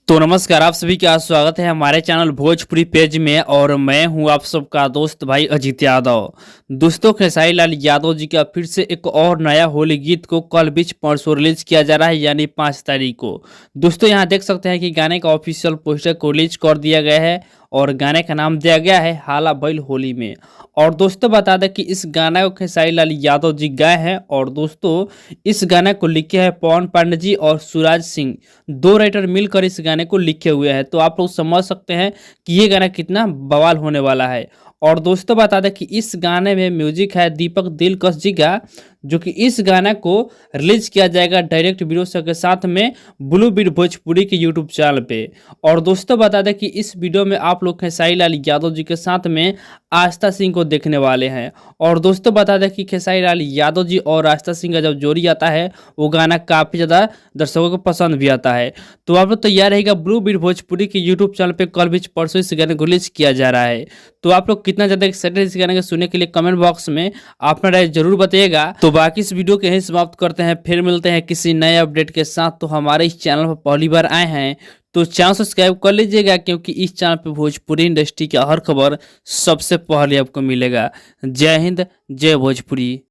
तो नमस्कार, आप सभी का स्वागत है हमारे चैनल भोजपुरी पेज में। और मैं हूं आप सबका दोस्त भाई अजीत यादव। दोस्तों, खेसारी लाल यादव जी का फिर से एक और नया होली गीत को कल बीच परसों रिलीज किया जा रहा है, यानी 5 तारीख को। दोस्तों, यहां देख सकते हैं कि गाने का ऑफिशियल पोस्टर को रिलीज कर दिया गया है और गाने का नाम दिया गया है हाला बैल होली में। और दोस्तों, बता दें कि इस गाना को खेसारी लाल यादव जी गाए हैं। और दोस्तों, इस गाने को लिखे हैं पवन पांडे जी और सुराज सिंह, दो राइटर मिलकर इस गाने को लिखे हुए हैं। तो आप लोग समझ सकते हैं कि ये गाना कितना बवाल होने वाला है। और दोस्तों, बता दें कि इस गाने में म्यूजिक है दीपक दिलकश जी का, जो कि इस गाना को रिलीज किया जाएगा डायरेक्ट वीडियो के साथ में ब्लू बीट भोजपुरी के यूट्यूब चैनल पे। और दोस्तों, बता दें कि इस वीडियो में आप लोग खेसारी लाल यादव जी के साथ में आस्था सिंह को देखने वाले हैं। और दोस्तों, बता दें कि खेसारी लाल यादव जी और आस्था सिंह का जब जोड़ी आता है, वो गाना काफ़ी ज़्यादा दर्शकों को पसंद भी आता है। तो आप लोग तैयार रहेगा ब्लू बीट भोजपुरी के यूट्यूब चैनल पे कल बीच परसों इस गाने को रिलीज किया जा रहा है। तो आप लोग कितना ज़्यादा एक्साइटेड इस गाने को सुनने के लिए कमेंट बॉक्स में अपना राय जरूर बताइएगा। तो बाकी इस वीडियो के यहीं समाप्त करते हैं, फिर मिलते हैं किसी नए अपडेट के साथ। तो हमारे इस चैनल पर पहली बार आए हैं तो चैनल सब्सक्राइब कर लीजिएगा, क्योंकि इस चैनल पे भोजपुरी इंडस्ट्री का हर खबर सबसे पहले आपको मिलेगा। जय हिंद, जय भोजपुरी।